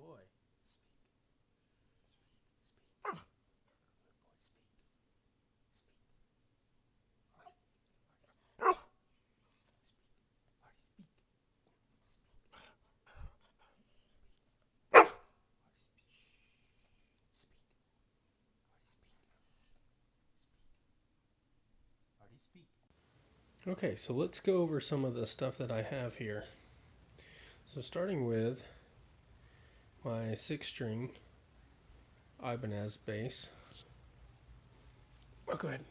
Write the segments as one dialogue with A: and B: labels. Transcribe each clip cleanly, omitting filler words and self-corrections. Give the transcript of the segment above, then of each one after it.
A: boy. Speak. Speak. Good boy. Speak. Speak. Artie. Artie. Artie, speak. Speak. Artie, speak. Speak. Artie, speak. Okay, so let's go over some of the stuff that I have here. So starting with my 6-string Ibanez bass. I'll go ahead and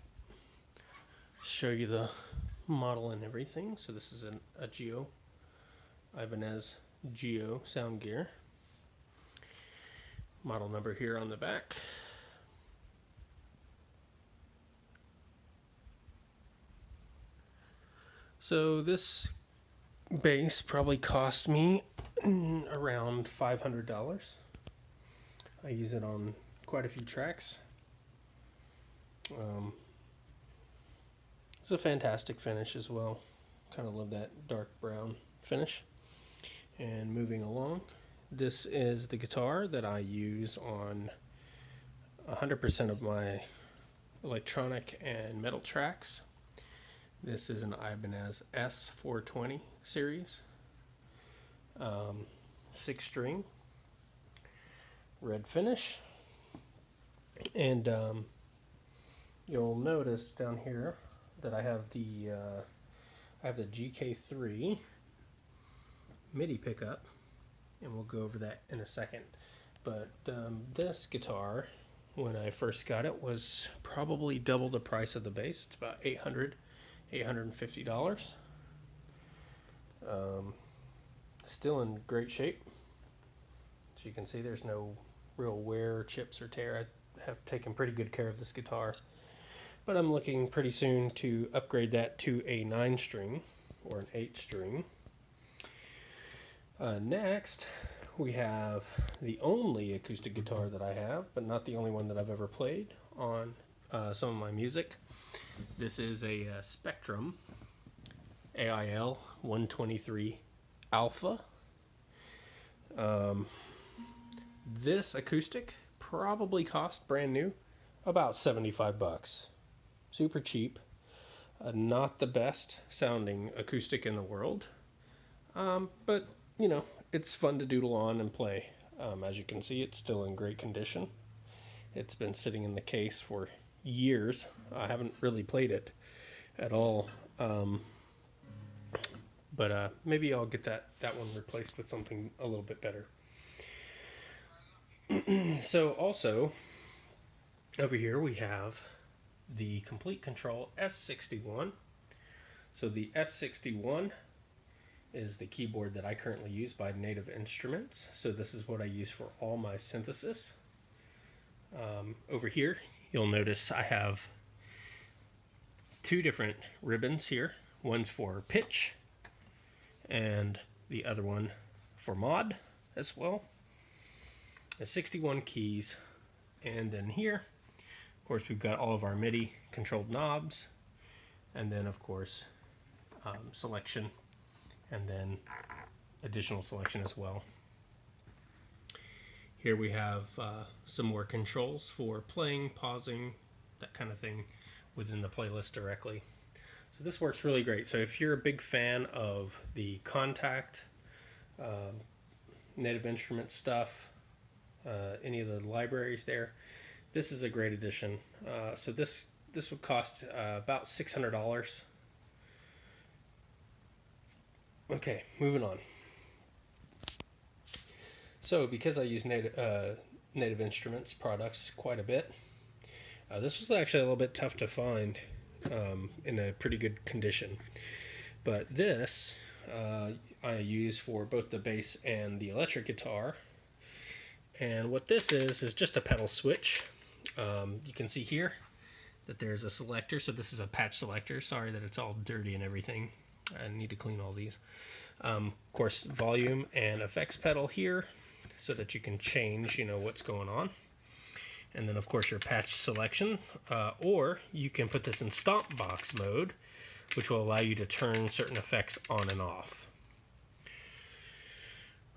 A: show you the model and everything. So this is a Geo, Ibanez Geo sound gear. Model number here on the back. So this bass probably cost me around $500. I use it on quite a few tracks. It's a fantastic finish as well. Kind of love that dark brown finish. And moving along, this is the guitar that I use on 100% of my electronic and metal tracks. This is an Ibanez S420 series, 6-string, red finish, and you'll notice down here that I have the GK3 MIDI pickup, and we'll go over that in a second. But this guitar, when I first got it, was probably double the price of the bass. It's about $850. Still in great shape. As you can see, there's no real wear, chips, or tear. I have taken pretty good care of this guitar, but I'm looking pretty soon to upgrade that to a 9-string or an 8-string. Next, we have the only acoustic guitar that I have, but not the only one that I've ever played on some of my music. This is a Spectrum AIL 123 Alpha. This acoustic probably cost brand new about $75. Super cheap. Not the best sounding acoustic in the world. But, you know, it's fun to doodle on and play. As you can see, it's still in great condition. It's been sitting in the case for years. I haven't really played it at all. But maybe I'll get that one replaced with something a little bit better. So also, over here we have the Complete Control S61. So the S61 is the keyboard that I currently use by Native Instruments. So this is what I use for all my synthesis. Over here, you'll notice I have 2 different ribbons here. One's for pitch, and the other one for mod as well. The 61 keys, and then here, of course, we've got all of our MIDI controlled knobs, and then of course selection, and then additional selection as well. Here we have some more controls for playing, pausing, that kind of thing within the playlist directly. So this works really great. So if you're a big fan of the Contact, Native Instruments stuff, any of the libraries there, this is a great addition. So this would cost about $600. Okay, moving on. So because I use Native Instruments products quite a bit, this was actually a little bit tough to find in a pretty good condition. But this I use for both the bass and the electric guitar. And what this is just a pedal switch. You can see here that there's a selector. So this is a patch selector. Sorry that it's all dirty and everything. I need to clean all these. Of course, volume and effects pedal here, so that you can change, what's going on. And then, of course, your patch selection. Or you can put this in stomp box mode, which will allow you to turn certain effects on and off.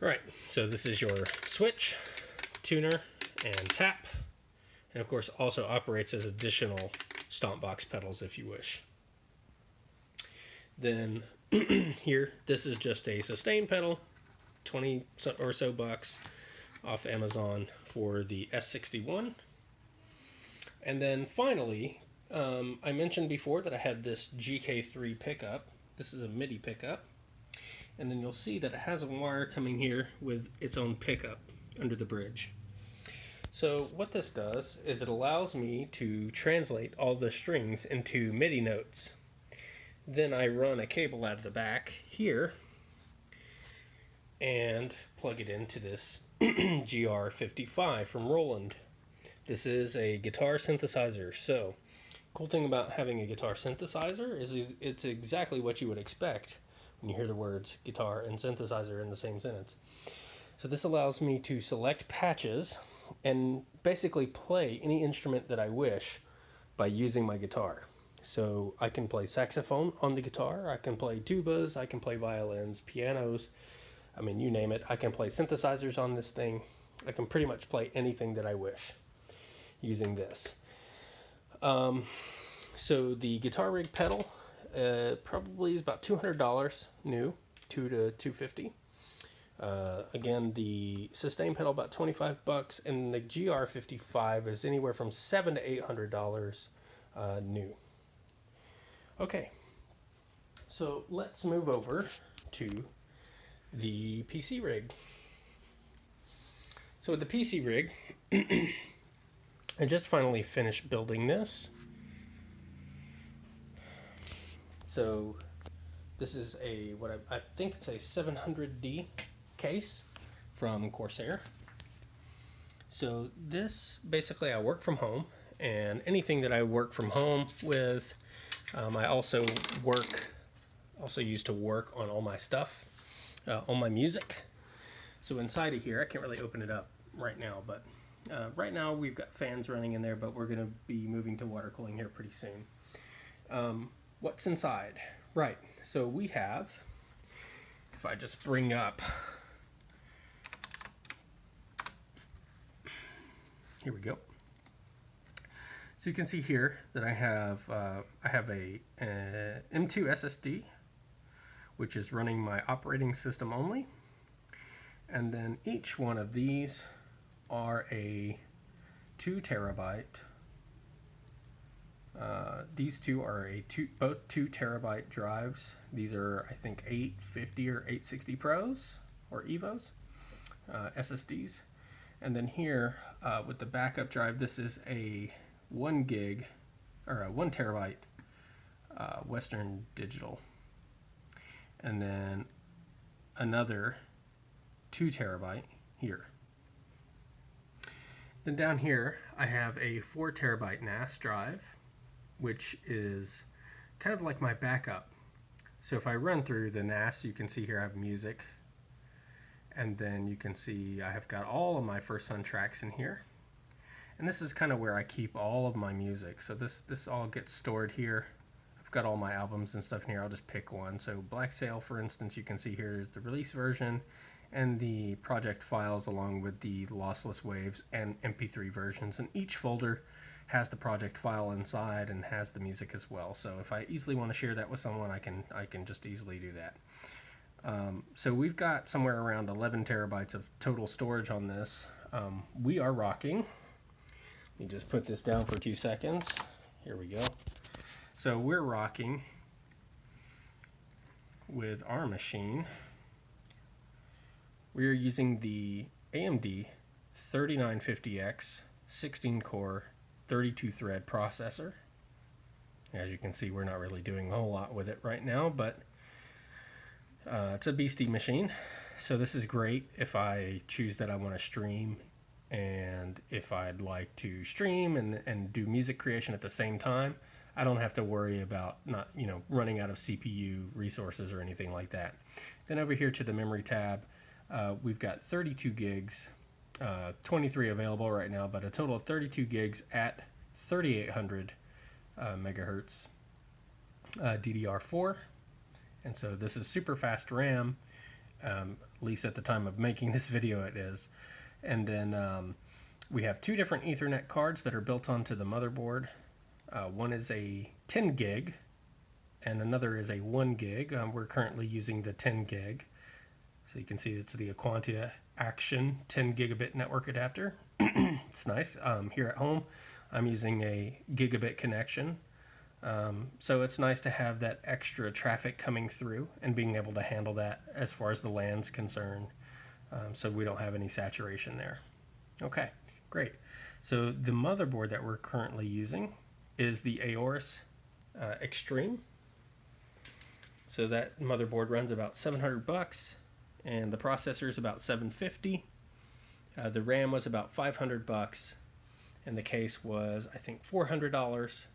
A: Right, so this is your switch, tuner, and tap. And of course also operates as additional stomp box pedals if you wish. Then here, this is just a sustain pedal, 20 or so bucks off Amazon for the S61. And then finally, I mentioned before that I had this GK3 pickup. This is a MIDI pickup. And then you'll see that it has a wire coming here with its own pickup under the bridge. So what this does is it allows me to translate all the strings into MIDI notes. Then I run a cable out of the back here and plug it into this GR55 from Roland. This is a guitar synthesizer. So cool thing about having a guitar synthesizer is it's exactly what you would expect when you hear the words guitar and synthesizer in the same sentence. So this allows me to select patches and basically play any instrument that I wish by using my guitar. So I can play saxophone on the guitar, I can play tubas, I can play violins, pianos, I mean, you name it. I can play synthesizers on this thing. I can pretty much play anything that I wish using this. So the guitar rig pedal probably is about $200 new, $200 to $250. Again, the sustain pedal about 25 bucks, and the GR55 is anywhere from $700 to $800 new. Okay, so let's move over to the PC rig. So with the PC rig, I just finally finished building this. So this is a I think it's a 700D case from Corsair. So this basically, I work from home, and anything that I work from home with, I also use to work on all my stuff, all my music. So inside of here, I can't really open it up right now, but right now we've got fans running in there, but we're going to be moving to water cooling here pretty soon. What's inside? Right, so we have, if I just bring up, here we go. So you can see here that I have a M2 SSD, which is running my operating system only. And then each one of these are a 2 terabyte. These two are both 2 terabyte drives. These are, I think, 850 or 860 Pros or Evos, SSDs. And then here with the backup drive, this is a 1 gig or a 1 terabyte Western Digital. And then another 2 terabyte here. Then down here I have a 4 terabyte NAS drive, which is kind of like my backup. So if I run through the NAS, you can see here I have music, and then you can see I have got all of my First Son tracks in here. And this is kind of where I keep all of my music. So this all gets stored here. I've got all my albums and stuff in here. I'll just pick one. So Black Sail, for instance, you can see here is the release version and the project files along with the lossless waves and MP3 versions. And each folder has the project file inside and has the music as well. So if I easily want to share that with someone, I can just easily do that. So we've got somewhere around 11 terabytes of total storage on this. We are rocking. Let me just put this down for 2 seconds. Here we go. So we're rocking with our machine. We're using the AMD 3950X 16-core 32-thread processor. As you can see, we're not really doing a whole lot with it right now, but it's a beastie machine. So this is great if I choose that I want to stream, and if I'd like to stream and do music creation at the same time. I don't have to worry about not running out of CPU resources or anything like that. Then over here to the memory tab, we've got 32 gigs, 23 available right now, but a total of 32 gigs at 3800 megahertz DDR4. And so this is super fast RAM, At least at the time of making this video it is. And then we have two different Ethernet cards that are built onto the motherboard. One is a 10 gig and another is a 1 gig. We're currently using the 10 gig. So you can see it's the Aquantia Action 10 gigabit network adapter. It's nice. Here at home, I'm using a gigabit connection. So it's nice to have that extra traffic coming through and being able to handle that as far as the LAN's concerned. So we don't have any saturation there. Okay, great. So the motherboard that we're currently using is the Aorus Extreme. So that motherboard runs about $700 and the processor is about $750. The RAM was about $500 and the case was, I think, $400.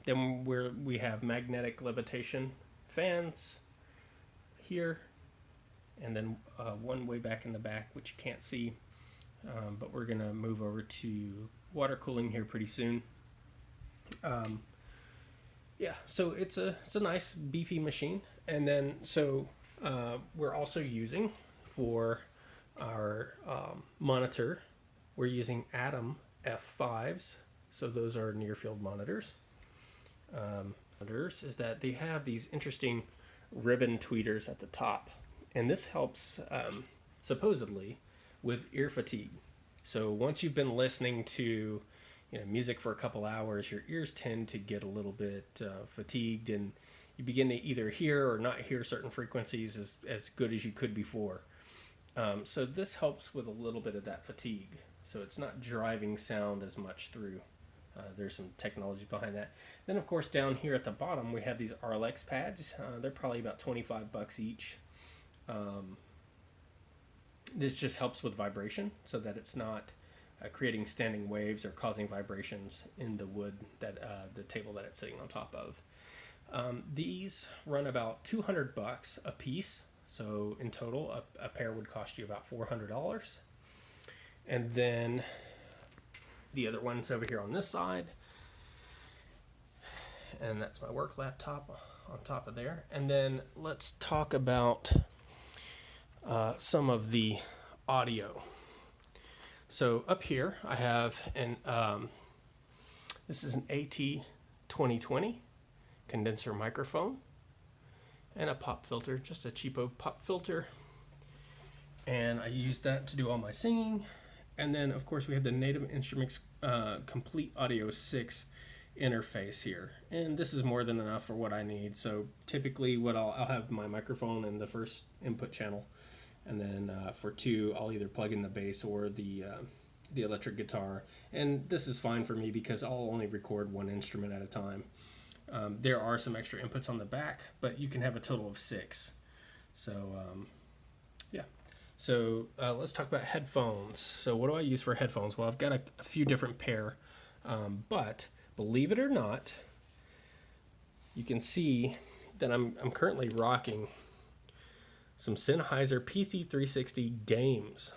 A: Then we have magnetic levitation fans here, and then one way back in the back which you can't see, but we're gonna move over to water cooling here pretty soon. Yeah, so it's a nice beefy machine. And then so we're also using for our monitor, we're using Atom F5s. So those are near field monitors. Is that they have these interesting ribbon tweeters at the top, and this helps supposedly with ear fatigue. So once you've been listening to music for a couple hours, your ears tend to get a little bit fatigued, and you begin to either hear or not hear certain frequencies as good as you could before. So this helps with a little bit of that fatigue. So it's not driving sound as much through. There's some technology behind that. Then, of course, down here at the bottom, we have these RLX pads. They're probably about $25 each. This just helps with vibration so that it's not creating standing waves or causing vibrations in the wood that the table that it's sitting on top of. These run about $200 a piece. So in total, a pair would cost you about $400. And then the other one's over here on this side, and that's my work laptop on top of there. And then let's talk about some of the audio. So up here I have this is an AT2020 condenser microphone and a pop filter, just a cheapo pop filter, and I use that to do all my singing. And then, of course, we have the Native Instruments Complete Audio 6 interface here. And this is more than enough for what I need. So typically what I'll have my microphone in the first input channel. And then for two, I'll either plug in the bass or the electric guitar. And this is fine for me because I'll only record one instrument at a time. There are some extra inputs on the back, but you can have a total of 6. So, yeah. So let's talk about headphones. So what do I use for headphones? Well, I've got a few different pair, but believe it or not, you can see that I'm currently rocking some Sennheiser PC360 games.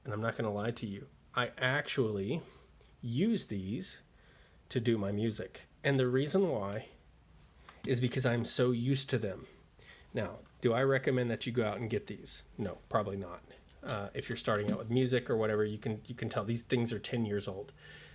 A: And I'm not going to lie to you, I actually use these to do my music. And the reason why is because I'm so used to them. Now, do I recommend that you go out and get these? No, probably not. If you're starting out with music or whatever, you can tell these things are 10 years old.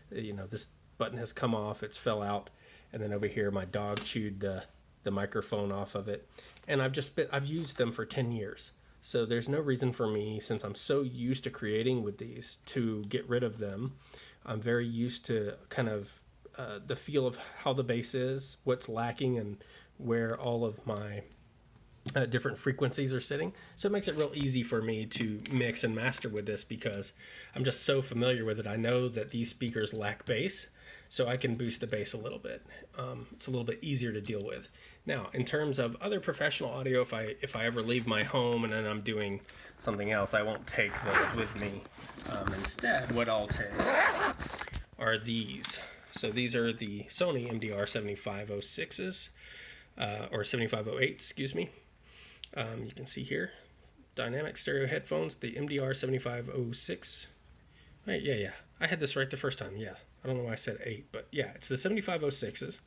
A: This button has come off, it's fell out, and then over here my dog chewed the microphone off of it. And I've used them for 10 years. So there's no reason for me, since I'm so used to creating with these, to get rid of them. I'm very used to kind of the feel of how the bass is, what's lacking, and where all of my different frequencies are sitting. So it makes it real easy for me to mix and master with this because I'm just so familiar with it. I know that these speakers lack bass, so I can boost the bass a little bit. It's a little bit easier to deal with. Now, in terms of other professional audio, if I ever leave my home and then I'm doing something else, I won't take those with me. Instead, what I'll take are these. So these are the Sony MDR 7506s, or 7508, excuse me. You can see here, dynamic stereo headphones, the MDR 7506. Right, yeah. I had this right the first time, yeah. I don't know why I said 8, but yeah, it's the 7506s.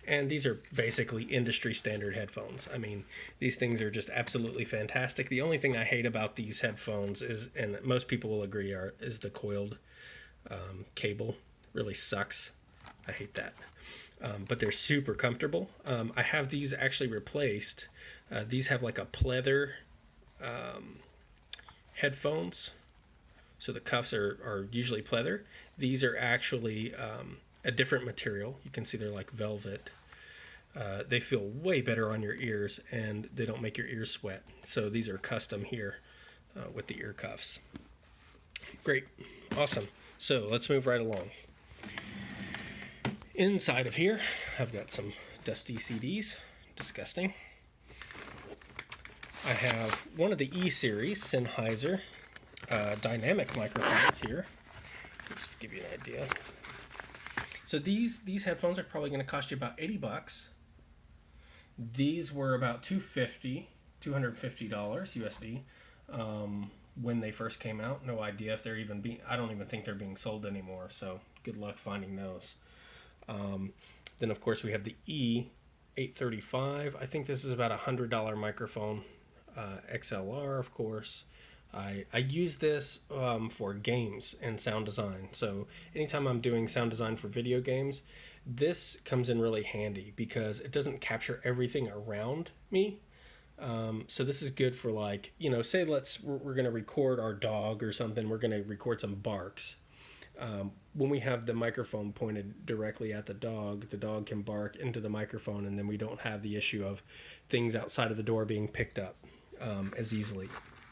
A: And these are basically industry standard headphones. I mean, these things are just absolutely fantastic. The only thing I hate about these headphones is, and most people will agree, is the coiled cable. Really sucks. I hate that. But they're super comfortable. I have these actually replaced. These have like a pleather headphones. So the cuffs are usually pleather. These are actually a different material. You can see they're like velvet. They feel way better on your ears, and they don't make your ears sweat. So these are custom here with the ear cuffs. Great. Awesome. So let's move right along. Inside of here, I've got some dusty CDs. Disgusting. I have one of the E-Series Sennheiser dynamic microphones here, just to give you an idea. So these headphones are probably going to cost you about $80. These were about $250 USD when they first came out. No idea if they're even being, I don't even think they're being sold anymore, so good luck finding those. Then of course we have the E835. I think this is about $100 microphone. XLR, of course. I use this for games and sound design. So anytime I'm doing sound design for video games, this comes in really handy because it doesn't capture everything around me. So this is good for, like, you know, say we're going to record our dog or something. We're going to record some barks. When we have the microphone pointed directly at the dog can bark into the microphone, and then we don't have the issue of things outside of the door being picked up as easily.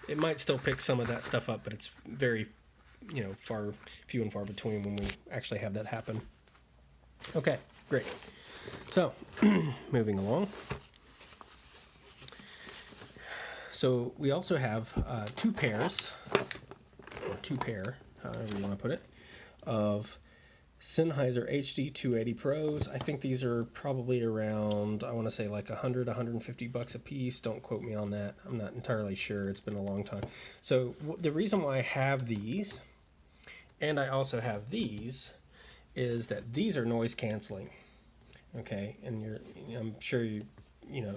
A: It might still pick some of that stuff up, but it's very, few and far between when we actually have that happen. Okay, great. So, moving along. So we also have two pair, however you want to put it, of Sennheiser HD 280 Pros. I think these are probably around, I want to say like $150 a piece. Don't quote me on that. I'm not entirely sure. It's been a long time. So the reason why I have these, and I also have these, is that these are noise canceling. Okay, and I'm sure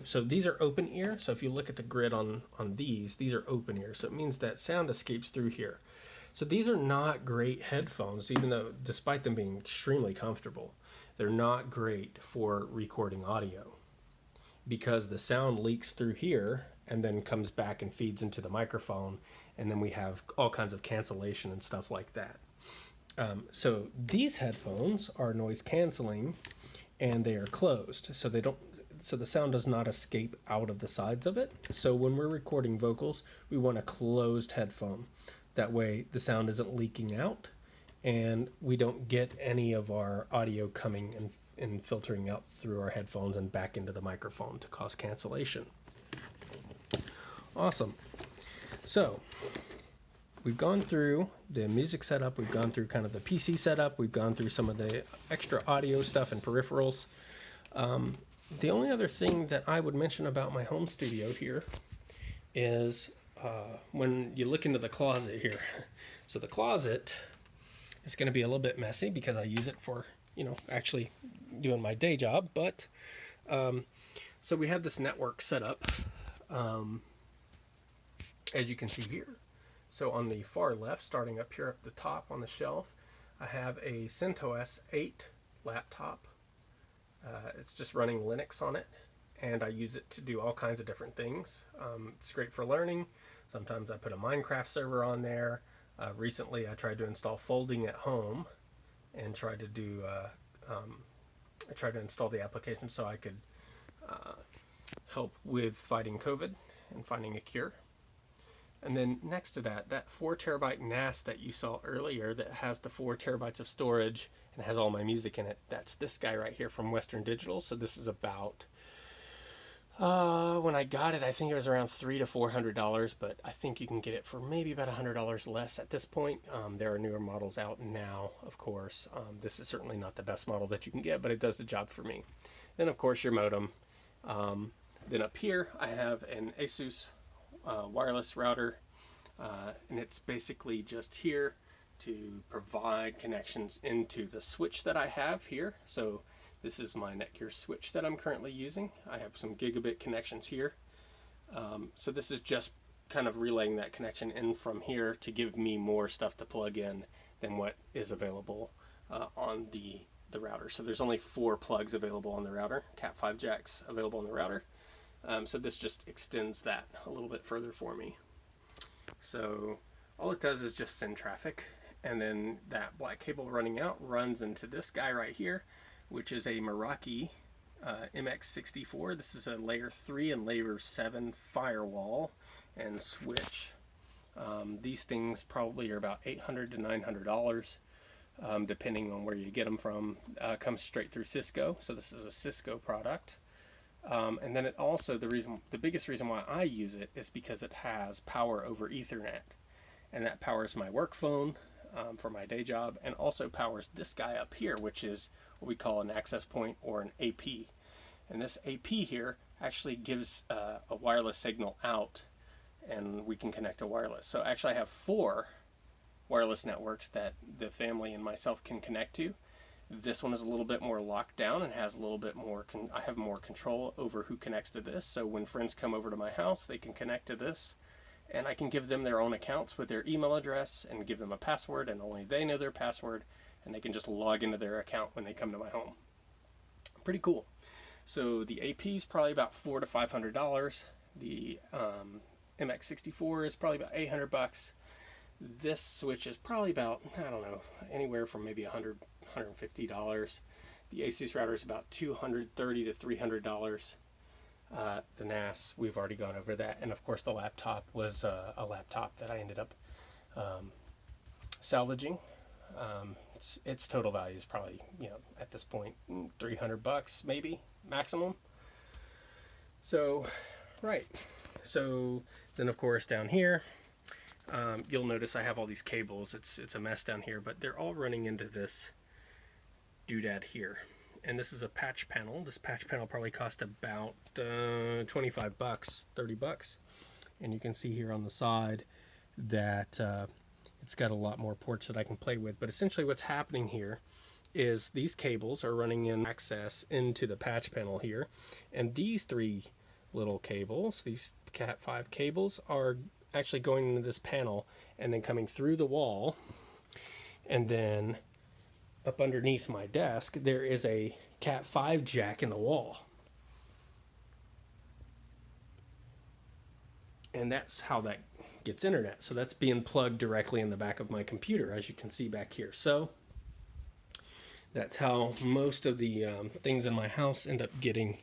A: so these are open ear. So if you look at the grid on these are open ear. So it means that sound escapes through here. So these are not great headphones, even though, despite them being extremely comfortable, they're not great for recording audio because the sound leaks through here and then comes back and feeds into the microphone, and then we have all kinds of cancellation and stuff like that. So these headphones are noise canceling, and they are closed, so the sound does not escape out of the sides of it. So when we're recording vocals, we want a closed headphone. That way the sound isn't leaking out, and we don't get any of our audio coming and filtering out through our headphones and back into the microphone to cause cancellation. Awesome. So we've gone through the music setup, we've gone through kind of the PC setup, we've gone through some of the extra audio stuff and peripherals. The only other thing that I would mention about my home studio here is when you look into the closet here. So the closet is going to be a little bit messy because I use it for, actually doing my day job. But so we have this network set up, as you can see here. So on the far left, starting up here at the top on the shelf, I have a CentOS 8 laptop. It's just running Linux on it, and I use it to do all kinds of different things. It's great for learning. Sometimes I put a Minecraft server on there. Recently I tried to install Folding at Home and tried to install the application so I could help with fighting COVID and finding a cure. And then next to that 4 terabyte NAS that you saw earlier that has the 4 terabytes of storage and has all my music in it, that's this guy right here from Western Digital. So this is about, when I got it, I think it was around $300 to $400, but I think you can get it for maybe about $100 less at this point. There are newer models out now, of course. This is certainly not the best model that you can get, but it does the job for me. Then, of course, your modem. Then up here, I have an Asus wireless router, and it's basically just here to provide connections into the switch that I have here. So This is my Netgear switch that I'm currently using. I have some gigabit connections here. So this is just kind of relaying that connection in from here to give me more stuff to plug in than what is available on the router. So there's only 4 plugs available on the router, Cat 5 jacks available on the router. So this just extends that a little bit further for me. So all it does is just send traffic, and then that black cable running out runs into this guy right here, which is a Meraki MX64. This is a layer 3 and layer 7 firewall and switch. These things probably are about $800 to $900, depending on where you get them from. Comes straight through Cisco, so this is a Cisco product. And then it also, the biggest reason why I use it is because it has power over Ethernet, and that powers my work phone for my day job, and also powers this guy up here, which is what we call an access point or an AP. And this AP here actually gives a wireless signal out, and we can connect to wireless. So actually I have 4 wireless networks that the family and myself can connect to. This one is a little bit more locked down and has a little bit more, I have more control over who connects to this. So when friends come over to my house, they can connect to this, and I can give them their own accounts with their email address and give them a password, and only they know their password, and they can just log into their account when they come to my home. Pretty cool. So the AP is probably about $400 to $500. The MX64 is probably about $800. This switch is probably about, I don't know, anywhere from maybe $100, $150. The Asus router is about $230 to $300. The NAS, we've already gone over that, and of course the laptop was a laptop that I ended up salvaging. Its total value is probably, at this point, $300 maybe maximum. So, right. So then of course down here, you'll notice I have all these cables. It's a mess down here, but they're all running into this doodad here. And this is a patch panel. This patch panel probably cost about $25, $30. And you can see here on the side that it's got a lot more ports that I can play with. But essentially what's happening here is these cables are running in access into the patch panel here. And these 3 little cables, these Cat 5 cables, are actually going into this panel and then coming through the wall, and then up underneath my desk there is a Cat 5 jack in the wall, and that's how that gets internet. So that's being plugged directly in the back of my computer, as you can see back here. So that's how most of the things in my house end up getting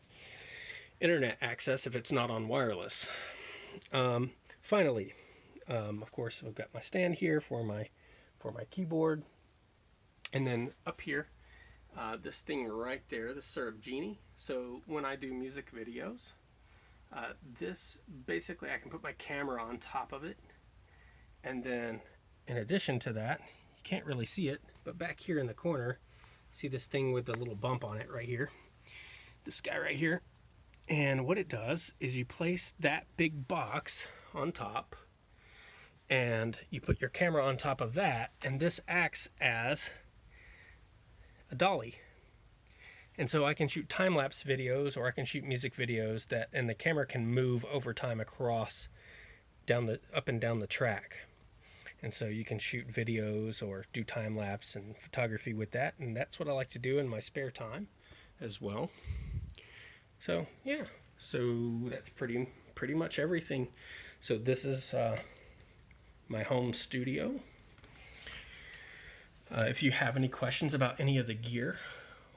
A: internet access if it's not on wireless. Finally, of course, I've got my stand here for my keyboard, and then up here, this thing right there, this Syrup Genie. So when I do music videos, this basically I can put my camera on top of it, and then in addition to that, you can't really see it, but back here in the corner, see this thing with the little bump on it right here, this guy right here. And what it does is you place that big box on top, and you put your camera on top of that, and this acts as a dolly. And so I can shoot time-lapse videos, or I can shoot music videos and the camera can move over time across up and down the track. And so you can shoot videos or do time-lapse and photography with that, and that's what I like to do in my spare time as well. So yeah, so that's pretty much everything. So this is my home studio. If you have any questions about any of the gear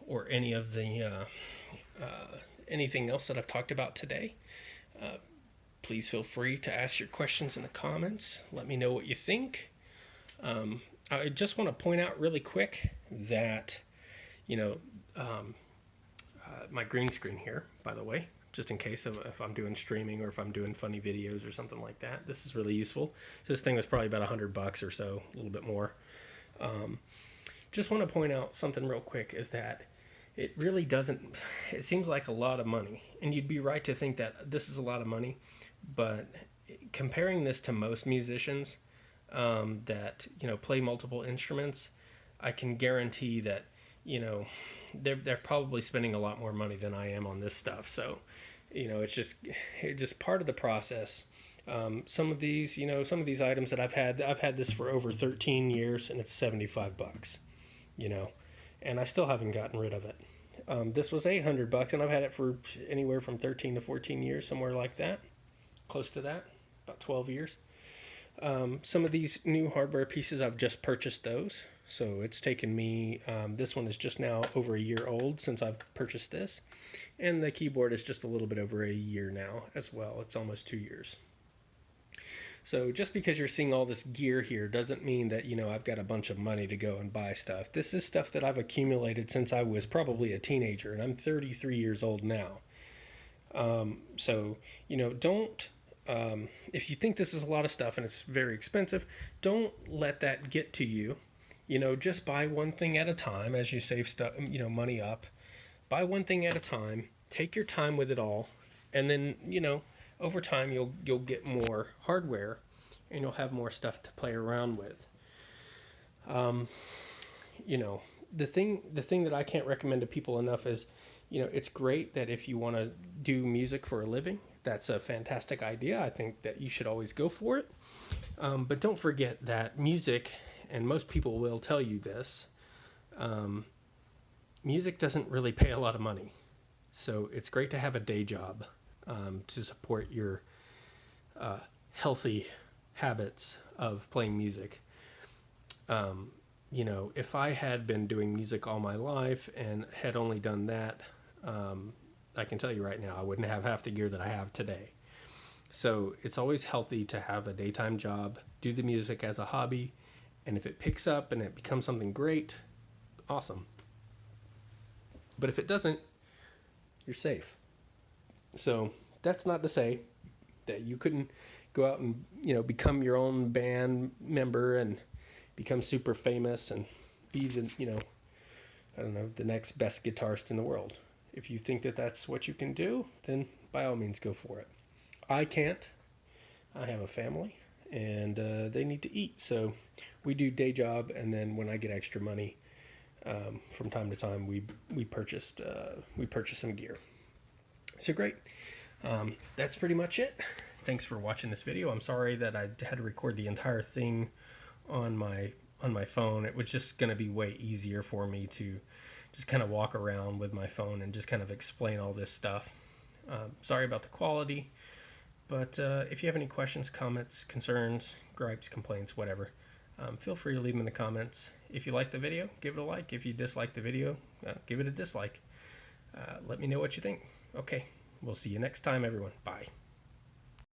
A: or any of the anything else that I've talked about today, please feel free to ask your questions in the comments. Let me know what you think. I just want to point out really quick that my green screen here, by the way, just in case if I'm doing streaming or if I'm doing funny videos or something like that, this is really useful. So this thing was probably about $100 or so, a little bit more. Just want to point out something real quick, is that it really doesn't, it seems like a lot of money, and you'd be right to think that this is a lot of money, but comparing this to most musicians that play multiple instruments, I can guarantee that they're probably spending a lot more money than I am on this stuff. So, it's just part of the process. Some of these, some of these items that I've had this for over 13 years, and it's $75, and I still haven't gotten rid of it. This was $800, and I've had it for anywhere from 13 to 14 years, somewhere like that, close to that, about 12 years. Some of these new hardware pieces, I've just purchased those. So it's taken me, this one is just now over a year old since I've purchased this. And the keyboard is just a little bit over a year now as well. It's almost 2 years. So just because you're seeing all this gear here doesn't mean that, I've got a bunch of money to go and buy stuff. This is stuff that I've accumulated since I was probably a teenager, and I'm 33 years old now. So, don't, if you think this is a lot of stuff and it's very expensive, don't let that get to you. Just buy one thing at a time as you save stuff, money up. Buy one thing at a time. Take your time with it all, and then, over time you'll get more hardware, and you'll have more stuff to play around with. The thing that I can't recommend to people enough is, it's great that if you want to do music for a living, that's a fantastic idea. I think that you should always go for it. But don't forget that music, and most people will tell you this, music doesn't really pay a lot of money. So it's great to have a day job to support your healthy habits of playing music. If I had been doing music all my life and had only done that, I can tell you right now, I wouldn't have half the gear that I have today. So it's always healthy to have a daytime job, do the music as a hobby, and if it picks up and it becomes something great, awesome. But if it doesn't, you're safe. So that's not to say that you couldn't go out and, become your own band member and become super famous and be the next best guitarist in the world. If you think that that's what you can do, then by all means go for it. I can't. I have a family, and they need to eat. So we do day job, and then when I get extra money, from time to time, we purchase some gear. So great. That's pretty much it. Thanks for watching this video. I'm sorry that I had to record the entire thing on my phone. It was just going to be way easier for me to just kind of walk around with my phone and just kind of explain all this stuff. Sorry about the quality, but if you have any questions, comments, concerns, gripes, complaints, whatever, feel free to leave them in the comments. If you like the video, give it a like. If you dislike the video, give it a dislike. Let me know what you think. Okay, we'll see you next time, everyone. Bye.